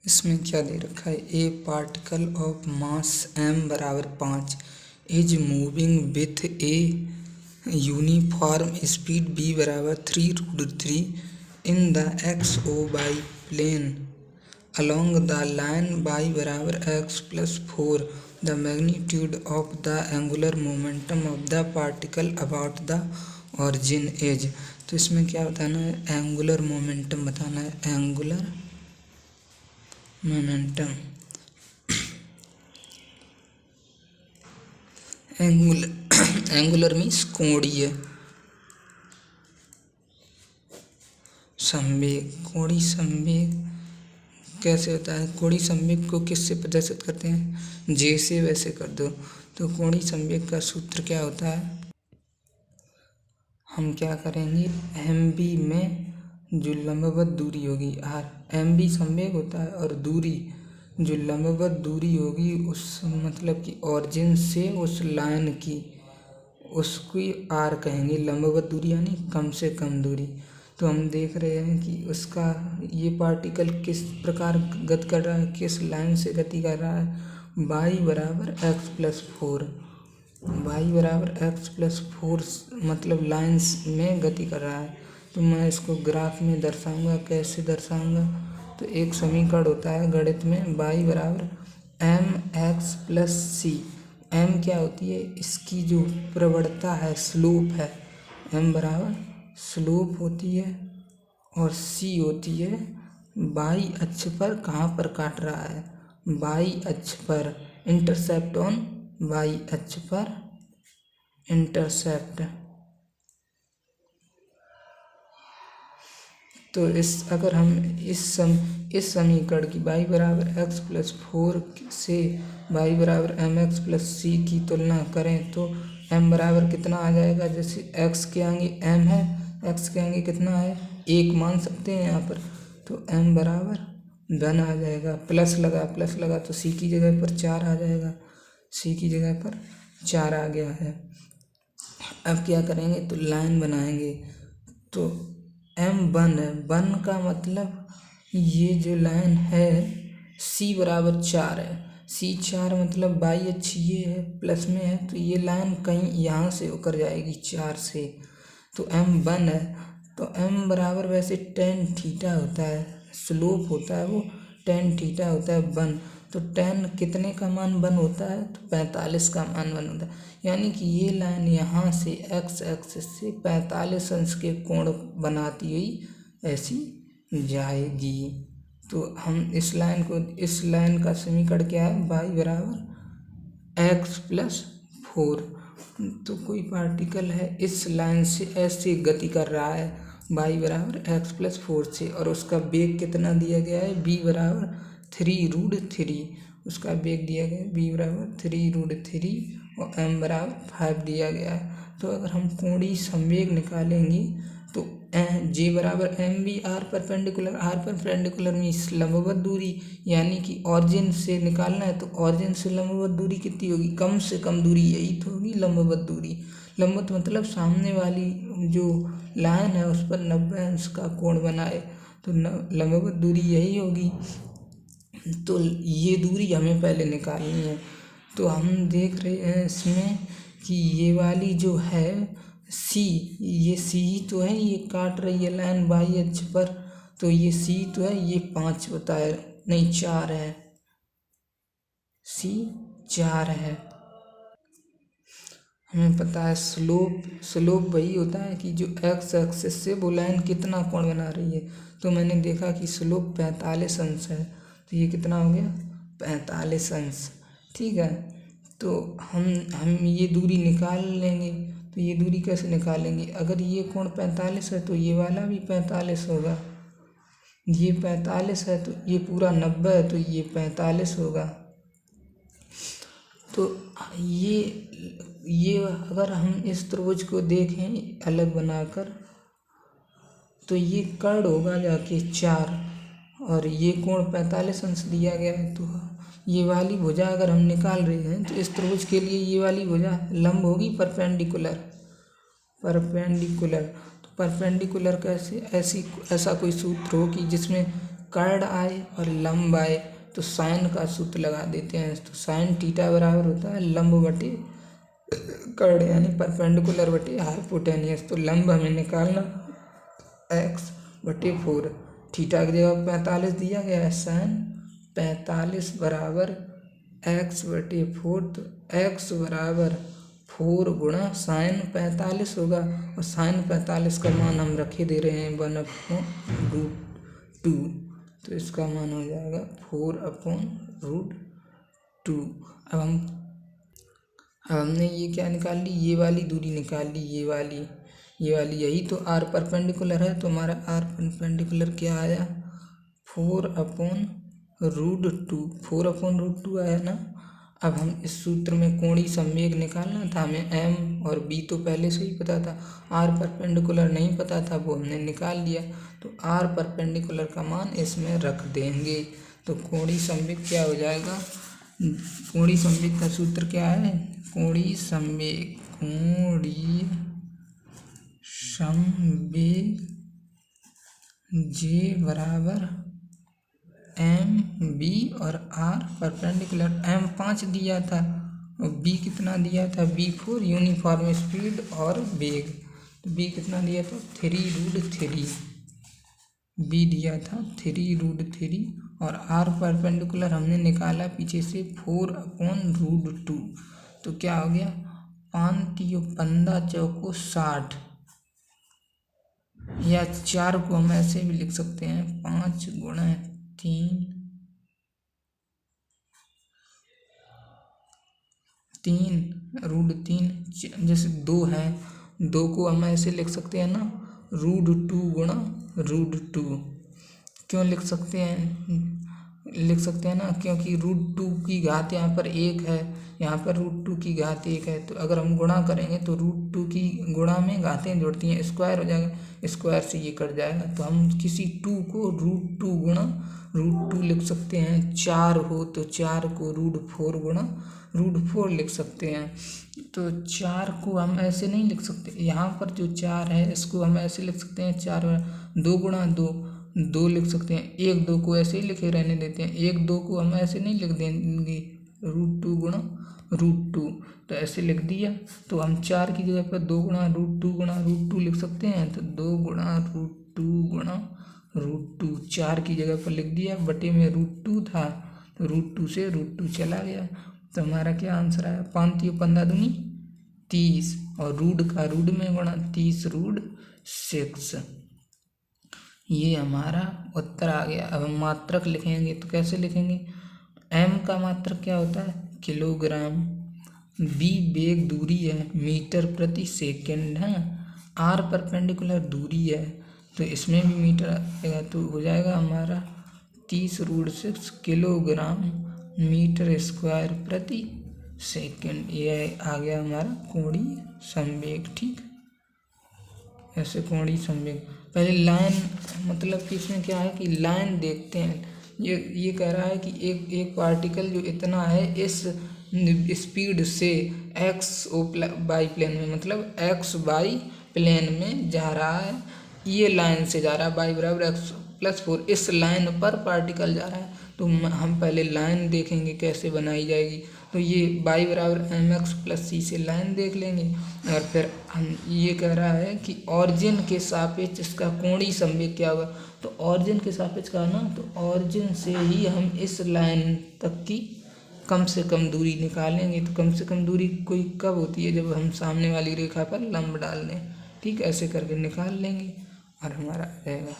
इसमें क्या दे रखा है, a particle of mass m बराबर 5 is moving with a uniform speed v बराबर 3√3 in the X O Y plane along the line y बराबर x plus 4 the magnitude of the angular momentum of the particle about the origin is। तो इसमें क्या बताना है, angular momentum बताना है, angular momentum. Angular means कोणीय संवेग। कोणीय संवेग कैसे होता है, कोणीय संवेग को किससे प्रदर्शित करते हैं, जे से। वैसे कर दो तो कोणीय संवेग का सूत्र क्या होता है, हम क्या करेंगे, एम बी में जो लंबवत दूरी होगी आर, एम बी संवेग होता है और दूरी जो लंबवत दूरी होगी उस मतलब कि ऑरिजिन से उस लाइन की, उसकी आर कहेंगे। लंबवत दूरी यानी कम से कम दूरी। तो हम देख रहे हैं कि उसका ये पार्टिकल किस प्रकार गति कर रहा है, किस लाइन से गति कर रहा है, y बराबर एक्स प्लस 4, वाई बराबर एक्स प्लस 4 मतलब लाइन्स में गति कर रहा है। तो मैं इसको ग्राफ में दर्शाऊंगा, कैसे दर्शाऊंगा, तो एक समीकरण होता है गणित में, y बराबर एम एक्स प्लस सी। एम क्या होती है, इसकी जो प्रवणता है, स्लोप है, एम बराबर स्लोप होती है और सी होती है बाई अक्ष पर कहाँ पर काट रहा है, बाई अक्ष पर, इंटरसेप्ट ऑन बाई अक्ष पर, इंटरसेप्ट। तो अगर हम इस समीकरण की y बराबर एक्स प्लस 4 से y बराबर एम एक्स प्लस सी की तुलना करें तो m बराबर कितना आ जाएगा, जैसे x के आगे m है, x के आगे कितना है, 1 मान सकते हैं यहाँ पर, तो m बराबर 1 आ जाएगा। प्लस लगा तो c की जगह पर 4 आ जाएगा, c की जगह पर 4 आ गया है। अब क्या करेंगे, तो लाइन बनाएंगे। तो M1 है, 1 का मतलब ये जो लाइन है C बराबर 4 है, C 4 मतलब बाई अक्ष ये है, प्लस में है, तो ये लाइन कहीं यहाँ से होकर जाएगी 4 से, तो M1 है। तो M बराबर वैसे tan थीटा होता है, स्लोप होता है वो tan थीटा होता है 1, तो tan कितने का मान 1 होता है, तो 45 का मान 1 होता है। यानी कि ये लाइन यहाँ से x एक्सिस से 45 अंश के कोण बनाती हुई ऐसी जाएगी। तो हम इस लाइन का समीकरण क्या है, y बराबर x प्लस 4। तो कोई पार्टिकल है इस लाइन से ऐसे गति कर रहा है y बराबर x प्लस 4 से, और उसका वेग कितना दिया गया है, v बराबर 3√3, उसका वेग दिया गया है v बराबर 3√3 और m बराबर 5 दिया गया है। तो अगर हम कोणीय संवेग निकालेंगे तो j बराबर M B R perpendicular means लंबवत दूरी, यानी कि ऑरिजिन से निकालना है तो ऑरिजिन से लंबवत दूरी कितनी होगी, कम से कम दूरी, यही तो होगी लंबवत दूरी। लंबवत मतलब सामने वाली जो लाइन है उस पर 90 अंश का कोण बनाए, तो लंबवत दूरी यही होगी। तो ये दूरी हमें पहले निकालनी है। तो हम देख रहे हैं इसमें कि ये वाली जो है सी, ये सी तो है, ये काट रही है लाइन बाई अक्ष पर, तो ये सी तो है, ये 5 होता है, नहीं 4 है, सी 4 है। हमें पता है स्लोप वही होता है कि जो एक्स एक्सिस से वो लाइन कितना कोण बना रही है। तो मैंने देखा कि स्लोप 45 अंश है, तो ये कितना हो गया, 45 अंश, ठीक है। तो हम ये दूरी निकाल लेंगे। तो ये दूरी कैसे निकालेंगे, अगर ये कोण 45 है तो ये वाला भी 45 होगा, ये 45 है तो ये पूरा 90 है तो ये 45 होगा। तो ये अगर हम इस त्रिभुज को देखें अलग बनाकर तो ये कर्ण होगा जाके 4 और ये कोण 45 अंश दिया गया है। तो ये वाली भुजा अगर हम निकाल रहे हैं तो इस त्रिभुज के लिए ये वाली भुजा लंब होगी परपेंडिकुलर। तो परपेंडिकुलर कैसे, ऐसा कोई सूत्र हो कि जिसमें कर्ण आए और लंब आए तो साइन का सूत्र लगा देते हैं। तो साइन थीटा बराबर होता है लंब बटे कर्ण यानी परपेंडिकुलर बटे हाइपोटेनियस। तो लंब हमें निकालना x/4, थीटा की जगह 45 दिया गया है, साइन 45 बराबर x/4। तो x बराबर 4 गुणा साइन 45 होगा और साइन 45 का मान हम रखे दे रहे हैं 1/√2। तो इसका मान हो जाएगा 4/√2। अब हमने ये क्या निकाल ली, ये वाली दूरी निकाल ली, ये वाली यही तो r परपेंडिकुलर है। तो हमारा r परपेंडिकुलर क्या आया 4/√2 आया ना। अब हम इस सूत्र में कोणीय संवेग निकालना था हमें, m और b तो पहले से ही पता था, r परपेंडिकुलर नहीं पता था, वो हमने निकाल लिया। तो r परपेंडिकुलर का मान इसमें रख देंगे। तो कोणीय संवेग क्या हो जाएगा, कोणीय संवेग का सूत्र क्या है, कोणीय संवेग J बराबर m b और r परपेंडिकुलर, m 5 दिया था और b कितना दिया था, b 4 यूनिफॉर्म स्पीड और वेग। तो b कितना दिया था 3√3, b दिया था 3√3 और r परपेंडिकुलर हमने निकाला पीछे से 4/√2। तो क्या हो गया 5×3 = 60, या 4 को हम ऐसे भी लिख सकते हैं 5 × 3√3। जैसे 2 है, 2 को हम ऐसे लिख सकते हैं ना √2 × √2। क्यों लिख सकते हैं ना, क्योंकि √2 की घात यहाँ पर 1 है, यहाँ पर √2 की घात 1 है। तो अगर हम गुणा करेंगे तो √2 की गुणा में घातें जुड़ती हैं, स्क्वायर हो जाएगा, स्क्वायर से ये कट जाएगा। तो हम किसी 2 को √2 × √2 लिख सकते हैं। 4 हो तो 4 को √4 × √4 लिख सकते हैं। तो 4 को हम ऐसे नहीं लिख सकते, यहाँ पर जो 4 है इसको हम ऐसे लिख सकते हैं 4 2 × 2 लिख सकते हैं। 1 2 को ऐसे ही लिखे रहने देते हैं, 1 2 को हम ऐसे नहीं लिख देंगे √2 × √2, तो ऐसे लिख दिया। तो हम 4 की जगह पर 2 × √2 × √2 लिख सकते हैं। तो 2 × √2 × √2, 4 की जगह पर लिख दिया, बटे में √2 था तो √2 से √2 चला गया। तो हमारा क्या आंसर आया 5×3 = 30 और रूट का रूट में गुणा 30√6। ये हमारा उत्तर आ गया। अब हम मात्रक लिखेंगे तो कैसे लिखेंगे, m का मात्रक क्या होता है किलोग्राम, b वेग दूरी है मीटर प्रति सेकंड है, r परपेंडिकुलर दूरी है तो इसमें भी मीटर आएगा। तो हो जाएगा हमारा 30√6 किलोग्राम मीटर स्क्वायर प्रति सेकंड। ये आ गया हमारा कोणीय संवेग। ठीक, ऐसे कोणीय संवेग। पहले लाइन, मतलब कि इसमें क्या है कि लाइन देखते हैं। ये कह रहा है कि एक पार्टिकल जो इतना है इस स्पीड से XY प्लेन में, मतलब XY प्लेन में जा रहा है, ये लाइन से जा रहा है, y बराबर x+4 इस लाइन पर पार्टिकल जा रहा है। तो हम पहले लाइन देखेंगे कैसे बनाई जाएगी। तो ये y बराबर mx+c से लाइन देख लेंगे और फिर हम ये कह रहा है कि ऑरिजिन के सापेक्ष इसका कोणीय संवेग क्या होगा। तो ऑरिजिन के सापेक्ष का ना, तो ऑरिजिन से ही हम इस लाइन तक की कम से कम दूरी निकालेंगे। तो कम से कम दूरी कोई कब होती है, जब हम सामने वाली रेखा पर लंब डाल दें। ठीक, ऐसे करके निकाल लेंगे और हमारा रहेगा।